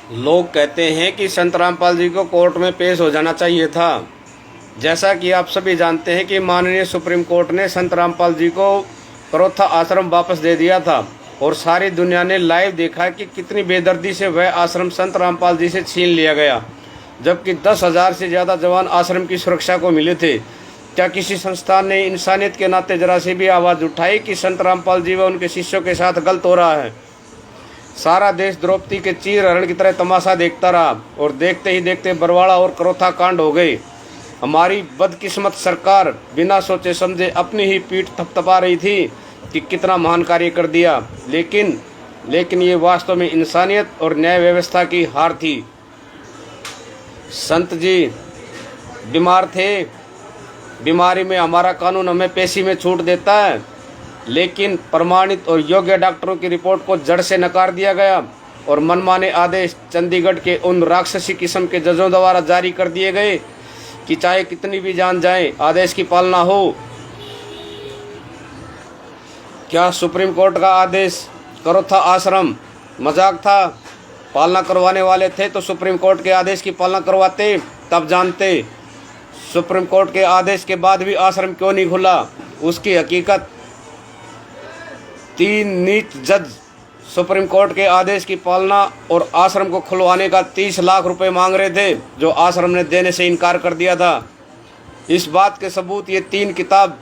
लोग कहते हैं कि संत रामपाल जी को कोर्ट में पेश हो जाना चाहिए था। जैसा कि आप सभी जानते हैं कि माननीय सुप्रीम कोर्ट ने संत रामपाल जी को करोथा आश्रम वापस दे दिया था और सारी दुनिया ने लाइव देखा कि कितनी बेदर्दी से वह आश्रम संत रामपाल जी से छीन लिया गया, जबकि 10,000 से ज़्यादा जवान आश्रम की सुरक्षा को मिले थे। क्या किसी संस्थान ने इंसानियत के नाते जरा से भी आवाज़ उठाई कि संत रामपाल जी व उनके शिष्यों के साथ गलत हो रहा है? सारा देश द्रौपदी के चीर हरण की तरह तमाशा देखता रहा और देखते ही देखते बरवाड़ा और करोथा कांड हो गए। हमारी बदकिस्मत सरकार बिना सोचे समझे अपनी ही पीठ थपथपा रही थी कि कितना महान कार्य कर दिया, लेकिन ये वास्तव में इंसानियत और न्याय व्यवस्था की हार थी। संत जी बीमार थे, बीमारी में हमारा कानून हमें पेशी में छूट देता है, लेकिन प्रमाणित और योग्य डॉक्टरों की रिपोर्ट को जड़ से नकार दिया गया और मनमाने आदेश चंडीगढ़ के उन राक्षसी किस्म के जजों द्वारा जारी कर दिए गए कि चाहे कितनी भी जान जाए आदेश की पालना हो। क्या सुप्रीम कोर्ट का आदेश करोथा आश्रम मजाक था? पालना करवाने वाले थे तो सुप्रीम कोर्ट के आदेश की पालना करवाते, तब जानते। सुप्रीम कोर्ट के आदेश के बाद भी आश्रम क्यों नहीं खुला, उसकी हकीकत 3 नीच जज सुप्रीम कोर्ट के आदेश की पालना और आश्रम को खुलवाने का 30 लाख रुपए मांग रहे थे, जो आश्रम ने देने से इनकार कर दिया था। इस बात के सबूत ये 3 किताब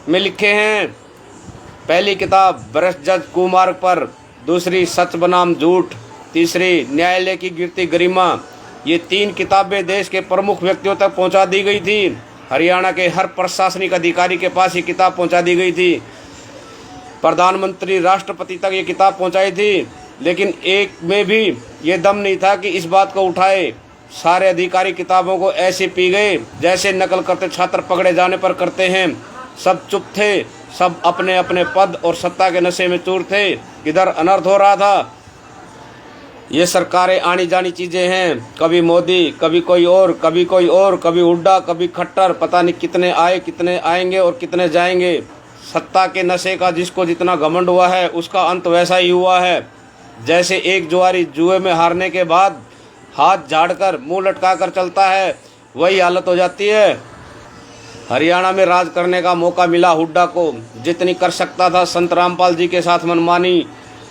में लिखे हैं। पहली किताब भ्रष्ट जज कुमार्ग पर, दूसरी सच बनाम झूठ, तीसरी न्यायालय की गिरती गरिमा। ये 3 किताबें देश के प्रमुख व्यक्तियों तक पहुंचा दी गई थी। हरियाणा के हर प्रशासनिक अधिकारी के पास ये किताब पहुंचा दी गई थी। प्रधानमंत्री राष्ट्रपति तक ये किताब पहुंचाई थी, लेकिन एक में भी ये दम नहीं था कि इस बात को उठाए। सारे अधिकारी किताबों को ऐसे पी गए जैसे नकल करते छात्र पकड़े जाने पर करते हैं। सब चुप थे, सब अपने अपने पद और सत्ता के नशे में चूर थे। इधर अनर्थ हो रहा था। ये सरकारें आनी जानी चीज़ें हैं, कभी मोदी, कभी कोई और, कभी कोई और, कभी हुड्डा, कभी खट्टर, पता नहीं कितने आए, कितने आएंगे और कितने जाएंगे। सत्ता के नशे का जिसको जितना घमंड हुआ है उसका अंत वैसा ही हुआ है। जैसे एक जुआरी जुए में हारने के बाद हाथ झाड़कर मुंह लटकाकर चलता है, वही हालत हो जाती है। हरियाणा में राज करने का मौका मिला हुड्डा को। जितनी कर सकता था संत रामपाल जी के साथ मनमानी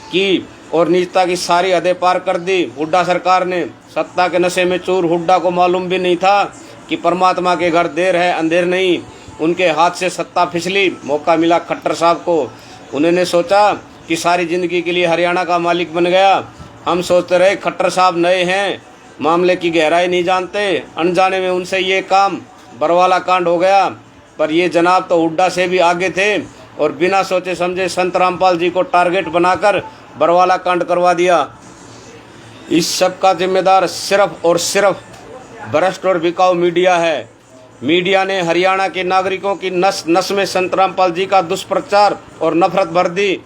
की और नीचता की सारी हदें पार कर दी हुड्डा सरकार ने। सत्ता के नशे में चूर हुड्डा को मालूम भी नहीं था कि परमात्मा के घर देर है अंधेर नहीं। उनके हाथ से सत्ता फिसली, मौका मिला खट्टर साहब को। उन्होंने सोचा कि सारी जिंदगी के लिए हरियाणा का मालिक बन गया। हम सोचते रहे खट्टर साहब नए हैं, मामले की गहराई नहीं जानते, अनजाने में उनसे ये काम बरवाला कांड हो गया। पर ये जनाब तो हुड्डा से भी आगे थे और बिना सोचे समझे संत रामपाल जी को टारगेट बनाकर बरवाला कांड करवा दिया। इस सब का जिम्मेदार सिर्फ और सिर्फ भ्रष्ट और बिकाऊ मीडिया है। मीडिया ने हरियाणा के नागरिकों की नस नस में संत रामपाल जी का दुष्प्रचार और नफरत भर दी।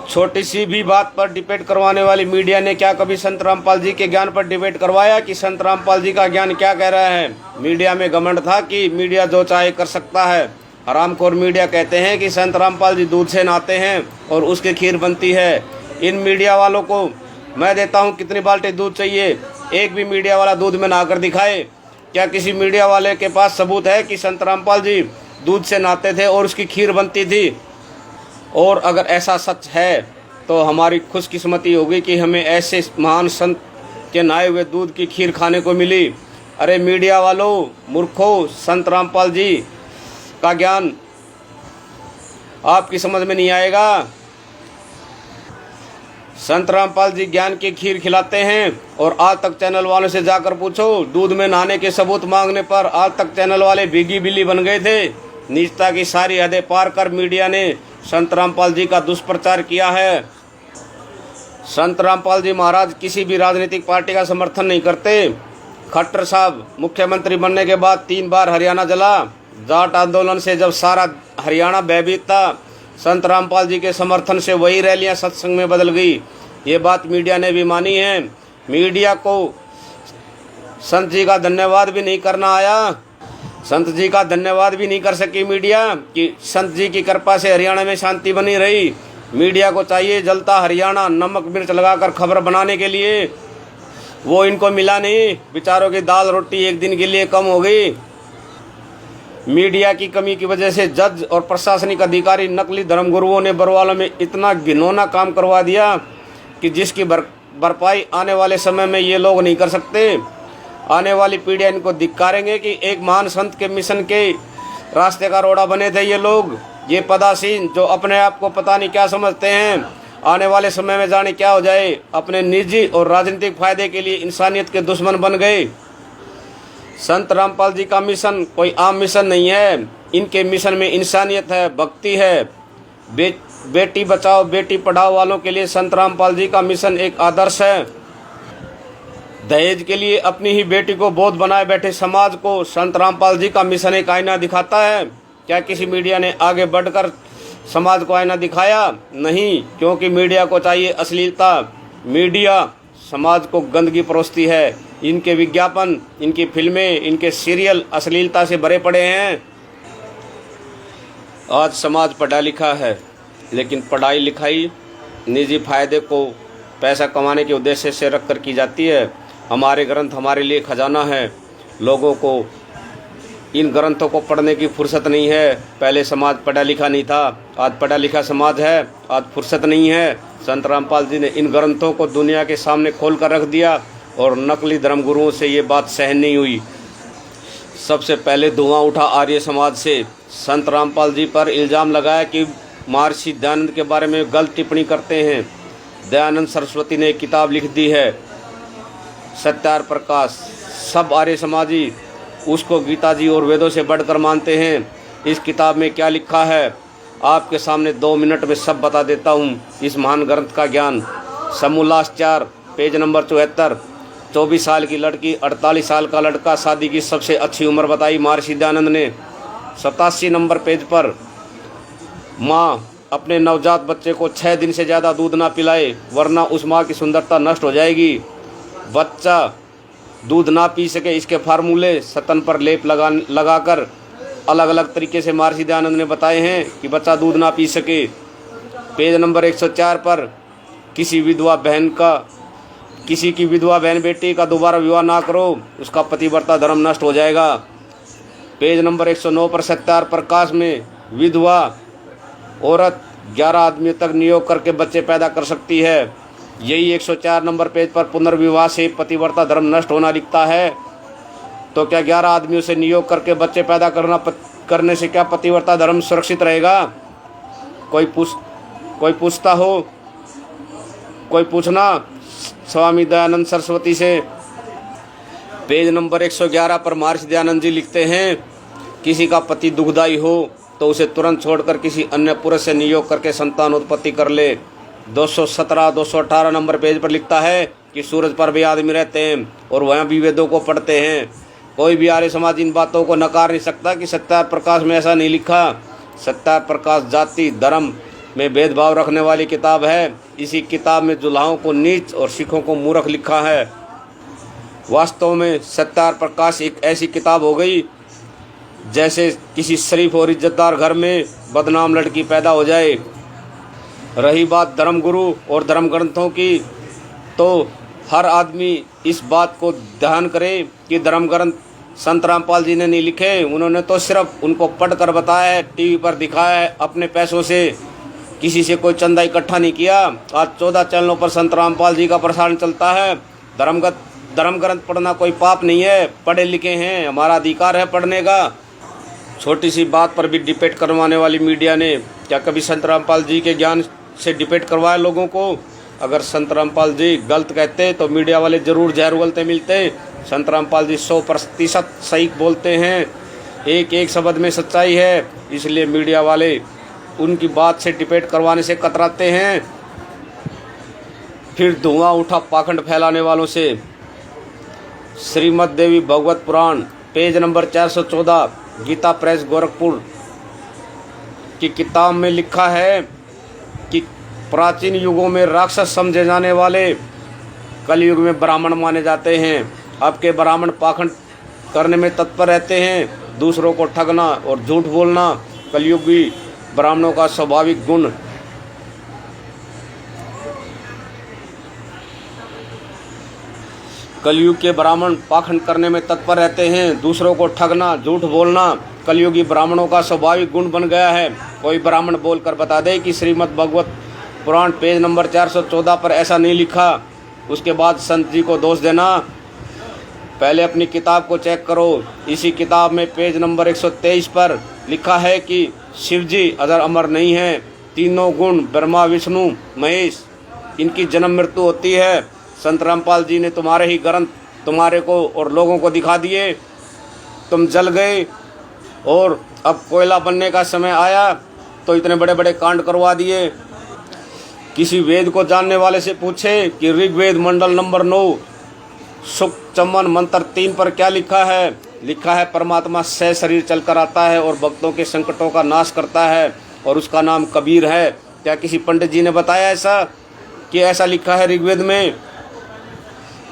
छोटी सी भी बात पर डिबेट करवाने वाली मीडिया ने क्या कभी संत रामपाल जी के ज्ञान पर डिबेट करवाया कि संत रामपाल जी का ज्ञान क्या कह रहा है? मीडिया में घमंड था कि मीडिया जो चाहे कर सकता है। हरामखोर मीडिया कहते हैं कि संत रामपाल जी दूध से नहाते हैं और उसकी खीर बनती है। इन मीडिया वालों को मैं देता हूं कितनी बाल्टी दूध चाहिए, एक भी मीडिया वाला दूध में नहाकर दिखाए। क्या किसी मीडिया वाले के पास सबूत है कि संत रामपाल जी दूध से नहाते थे और उसकी खीर बनती थी? और अगर ऐसा सच है तो हमारी खुशकिस्मती होगी कि हमें ऐसे महान संत के नहाए हुए दूध की खीर खाने को मिली। अरे मीडिया वालों, मूर्खों, संत रामपाल जी का ज्ञान आपकी समझ में नहीं आएगा। संत रामपाल जी ज्ञान की खीर खिलाते हैं और आज तक चैनल वालों से जाकर पूछो, दूध में नहाने के सबूत मांगने पर आज तक चैनल वाले भीगी बिल्ली बन गए थे। नीचता की सारी हदें पार कर मीडिया ने संत रामपाल जी का दुष्प्रचार किया है। संत रामपाल जी महाराज किसी भी राजनीतिक पार्टी का समर्थन नहीं करते। खट्टर साहब मुख्यमंत्री बनने के बाद 3 बार हरियाणा जला। जाट आंदोलन से जब सारा हरियाणा भयभीत था, संत रामपाल जी के समर्थन से वही रैलियां सत्संग में बदल गई। ये बात मीडिया ने भी मानी है। मीडिया को संत जी का धन्यवाद भी नहीं करना आया। संत जी का धन्यवाद भी नहीं कर सकी मीडिया कि संत जी की कृपा से हरियाणा में शांति बनी रही। मीडिया को चाहिए जलता हरियाणा नमक मिर्च लगाकर खबर बनाने के लिए, वो इनको मिला नहीं। बेचारों की दाल रोटी एक दिन के लिए कम हो गई। मीडिया की कमी की वजह से जज और प्रशासनिक अधिकारी नकली धर्मगुरुओं ने बरवाला में इतना घिनौना काम करवा दिया कि जिसकी भरपाई आने वाले समय में ये लोग नहीं कर सकते। आने वाली पीढ़ियाँ इनको धिक्कारेंगे कि एक महान संत के मिशन के रास्ते का रोड़ा बने थे ये लोग। ये पदासीन जो अपने आप को पता नहीं क्या समझते हैं, आने वाले समय में जाने क्या हो जाए। अपने निजी और राजनीतिक फायदे के लिए इंसानियत के दुश्मन बन गए। संत रामपाल जी का मिशन कोई आम मिशन नहीं है। इनके मिशन में इंसानियत है, भक्ति है। बेटी बचाओ बेटी पढ़ाओ वालों के लिए संत रामपाल जी का मिशन एक आदर्श है। दहेज के लिए अपनी ही बेटी को बोध बनाए बैठे समाज को संत रामपाल जी का मिशन एक आईना दिखाता है। क्या किसी मीडिया ने आगे बढ़कर समाज को आईना दिखाया? नहीं, क्योंकि मीडिया को चाहिए अश्लीलता। मीडिया समाज को गंदगी परोसती है। इनके विज्ञापन, इनकी फिल्में, इनके सीरियल अश्लीलता से भरे पड़े हैं। आज समाज पढ़ा लिखा है, लेकिन पढ़ाई लिखाई निजी फायदे को पैसा कमाने के उद्देश्य से रखकर की जाती है। हमारे ग्रंथ हमारे लिए खजाना है। लोगों को इन ग्रंथों को पढ़ने की फुर्सत नहीं है। पहले समाज पढ़ा लिखा नहीं था, आज पढ़ा लिखा समाज है। आज फुर्सत नहीं है। संत रामपाल जी ने इन ग्रंथों को दुनिया के सामने खोल कर रख दिया और नकली धर्मगुरुओं से ये बात सहन नहीं हुई। सबसे पहले धुआं उठा आर्य समाज से। संत रामपाल जी पर इल्ज़ाम लगाया कि महर्षि दयानंद के बारे में गलत टिप्पणी करते हैं। दयानंद सरस्वती ने एक किताब लिख दी है, सत्यार प्रकाश। सब आर्य समाजी उसको गीता जी और वेदों से बढ़कर मानते हैं। इस किताब में क्या लिखा है आपके सामने 2 मिनट में सब बता देता हूँ। इस महान ग्रंथ का ज्ञान। समोल्लास 4 पेज नंबर 74। 24 साल की लड़की 48 साल का लड़का, शादी की सबसे अच्छी उम्र बताई महर्षि दयानंद ने। 87 नंबर पेज पर माँ अपने नवजात बच्चे को 6 दिन से ज़्यादा दूध ना पिलाए, वरना उस माँ की सुंदरता नष्ट हो जाएगी। बच्चा दूध ना पी सके इसके फार्मूले स्तन पर लेप लगाकर अलग अलग तरीके से महर्षि दयानंद ने बताए हैं कि बच्चा दूध ना पी सके। पेज नंबर 104 पर किसी की विधवा बहन बेटी का दोबारा विवाह ना करो, उसका पतिव्रता धर्म नष्ट हो जाएगा। पेज नंबर 109 पर सत्यार प्रकाश में विधवा औरत 11 आदमियों तक नियोग करके बच्चे पैदा कर सकती है। यही 104 नंबर पेज पर पुनर्विवाह से पतिव्रता धर्म नष्ट होना लिखता है। तो क्या 11 आदमियों से नियोग करके बच्चे पैदा करने से क्या पतिव्रता धर्म सुरक्षित रहेगा? कोई पूछना स्वामी दयानंद सरस्वती से। पेज नंबर 111 पर महर्षि दयानंद जी लिखते हैं, किसी का पति दुखदाई हो तो उसे तुरंत छोड़कर किसी अन्य पुरुष से नियोग करके संतान उत्पत्ति कर ले। 217-218 नंबर पेज पर लिखता है कि सूरज पर भी आदमी रहते हैं और वहाँ भी वेदों को पढ़ते हैं। कोई भी आर्य समाज इन बातों को नकार नहीं सकता कि सत्यार प्रकाश में ऐसा नहीं लिखा। सत्यार प्रकाश जाति धर्म में भेदभाव रखने वाली किताब है। इसी किताब में जुलाहों को नीच और सिखों को मूर्ख लिखा है। वास्तव में सत्यार प्रकाश एक ऐसी किताब हो गई जैसे किसी शरीफ और इज्जतदार घर में बदनाम लड़की पैदा हो जाए। रही बात धर्मगुरु और धर्म ग्रंथों की, तो हर आदमी इस बात को ध्यान करे कि धर्म ग्रंथ संत रामपाल जी ने नहीं लिखे। उन्होंने तो सिर्फ उनको पढ़ कर बताया है, टीवी पर दिखाया है, अपने पैसों से किसी से कोई चंदा इकट्ठा नहीं किया। आज 14 चैनलों पर संत रामपाल जी का प्रसारण चलता है। धर्म ग्रंथ पढ़ना कोई पाप नहीं है, पढ़े लिखे हैं, हमारा अधिकार है पढ़ने का। छोटी सी बात पर भी डिबेट करवाने वाली मीडिया ने क्या कभी संत रामपाल जी के ज्ञान से डिबेट करवाया लोगों को? अगर संत रामपाल जी गलत कहते तो मीडिया वाले जरूर जहर उगलते मिलते। संत रामपाल जी 100% सही बोलते हैं, एक एक शब्द में सच्चाई है, इसलिए मीडिया वाले उनकी बात से डिबेट करवाने से कतराते हैं। फिर धुआं उठा पाखंड फैलाने वालों से। Shrimad Devi Bhagwat Puran page number 414 Gita press Gorakhpur की किताब में लिखा है कि प्राचीन युगों में राक्षस समझे जाने वाले कलयुग में ब्राह्मण माने जाते हैं। अब के ब्राह्मण पाखंड करने में तत्पर रहते हैं, दूसरों को ठगना और झूठ बोलना कलयुगी ब्राह्मणों का स्वाभाविक गुण कलयुग के ब्राह्मण पाखंड करने में तत्पर रहते हैं, दूसरों को ठगना, झूठ बोलना कलयुगी ब्राह्मणों का स्वाभाविक गुण बन गया है। कोई ब्राह्मण बोलकर बता दे कि श्रीमद् भगवत पुराण पेज नंबर 414 पर ऐसा नहीं लिखा, उसके बाद संत जी को दोष देना। पहले अपनी किताब को चेक करो। इसी किताब में पेज नंबर 123 पर लिखा है कि शिव जी अजर अमर नहीं हैं, तीनों गुण ब्रह्मा विष्णु महेश, इनकी जन्म मृत्यु होती है। संत रामपाल जी ने तुम्हारे ही ग्रंथ तुम्हारे को और लोगों को दिखा दिए, तुम जल गए और अब कोयला बनने का समय आया तो इतने बड़े बड़े कांड करवा दिए। किसी वेद को जानने वाले से पूछे कि ऋग्वेद मंडल नंबर 9 सुख चमन मंत्र 3 पर क्या लिखा है। लिखा है परमात्मा सह शरीर चलकर आता है और भक्तों के संकटों का नाश करता है और उसका नाम कबीर है। क्या किसी पंडित जी ने बताया ऐसा कि ऐसा लिखा है ऋग्वेद में?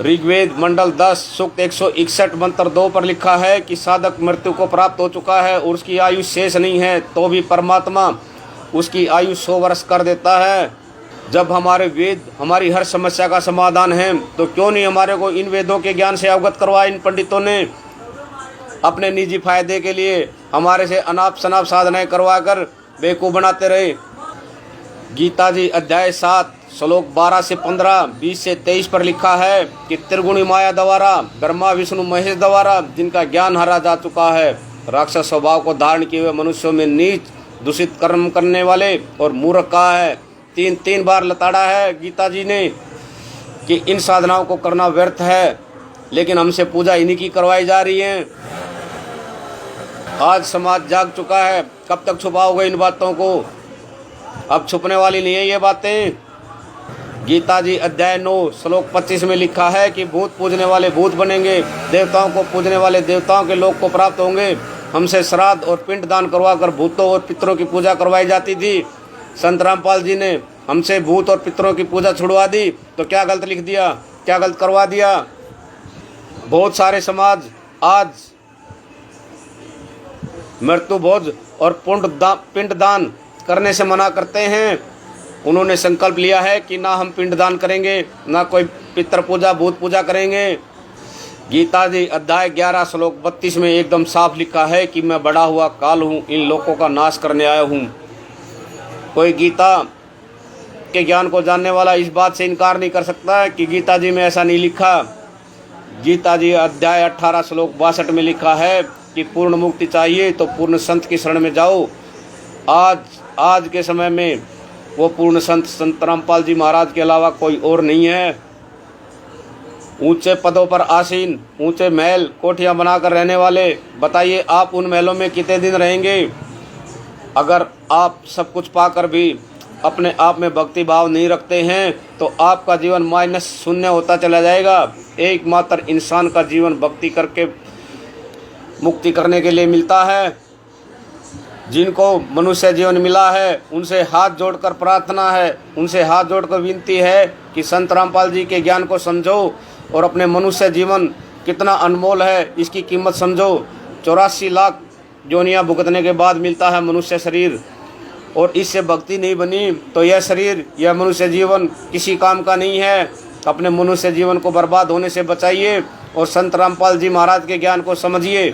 ऋग्वेद मंडल 10 सूक्त 161 मंत्र 2 पर लिखा है कि साधक मृत्यु को प्राप्त हो चुका है और उसकी आयु शेष नहीं है, तो भी परमात्मा उसकी आयु 100 वर्ष कर देता है। जब हमारे वेद हमारी हर समस्या का समाधान है तो क्यों नहीं हमारे को इन वेदों के ज्ञान से अवगत करवाया इन पंडितों ने? अपने निजी फायदे के लिए हमारे से अनाप शनाप साधनाएं करवा कर बेवकूफ़ बनाते रहे। गीता जी अध्याय 7 श्लोक 12 से 15, 20 से 23 पर लिखा है कि त्रिगुणी माया द्वारा ब्रह्मा विष्णु महेश द्वारा जिनका ज्ञान हरा जा चुका है, राक्षस स्वभाव को धारण किए हुए मनुष्यों में नीच दूषित कर्म करने वाले और मूर्ख कहा है। तीन बार लताड़ा है गीता जी ने कि इन साधनाओं को करना व्यर्थ है, लेकिन हमसे पूजा इन्हीं की करवाई जा रही है। आज समाज जाग चुका है, कब तक छुपाओगे इन बातों को? अब छुपने वाली नहीं है ये बातें। गीता जी अध्याय 9 श्लोक 25 में लिखा है कि भूत पूजने वाले भूत बनेंगे, देवताओं को पूजने वाले देवताओं के लोक को प्राप्त होंगे। हमसे श्राद्ध और पिंड दान करवा कर भूतों और पितरों की पूजा करवाई जाती थी। संत रामपाल जी ने हमसे भूत और पितरों की पूजा छुड़वा दी तो क्या गलत लिख दिया, क्या गलत करवा दिया? बहुत सारे समाज आज मृत्यु भोज और पिंड दान करने से मना करते हैं। उन्होंने संकल्प लिया है कि ना हम पिंड दान करेंगे, ना कोई पितर पूजा भूत पूजा करेंगे। गीता जी अध्याय 11 श्लोक 32 में एकदम साफ लिखा है कि मैं बड़ा हुआ काल हूँ, इन लोगों का नाश करने आया हूँ। कोई गीता के ज्ञान को जानने वाला इस बात से इनकार नहीं कर सकता कि गीता जी में ऐसा नहीं लिखा। गीता जी अध्याय 18 श्लोक 62 में लिखा है कि पूर्ण मुक्ति चाहिए तो पूर्ण संत की शरण में जाओ। आज के समय में वो पूर्ण संत रामपाल जी महाराज के अलावा कोई और नहीं है। ऊंचे पदों पर आसीन, ऊंचे महल कोठियां बनाकर रहने वाले, बताइए आप उन महलों में कितने दिन रहेंगे? अगर आप सब कुछ पाकर भी अपने आप में भक्ति भाव नहीं रखते हैं तो आपका जीवन माइनस शून्य होता चला जाएगा। एकमात्र इंसान का जीवन भक्ति करके मुक्ति करने के लिए मिलता है। जिनको मनुष्य जीवन मिला है उनसे हाथ जोड़कर प्रार्थना है, उनसे हाथ जोड़कर विनती है कि संत रामपाल जी के ज्ञान को समझो और अपने मनुष्य जीवन कितना अनमोल है इसकी कीमत समझो। 84 लाख योनियां भुगतने के बाद मिलता है मनुष्य शरीर, और इससे भक्ति नहीं बनी तो यह शरीर, यह मनुष्य जीवन किसी काम का नहीं है। अपने मनुष्य जीवन को बर्बाद होने से बचाइए और संत रामपाल जी महाराज के ज्ञान को समझिए।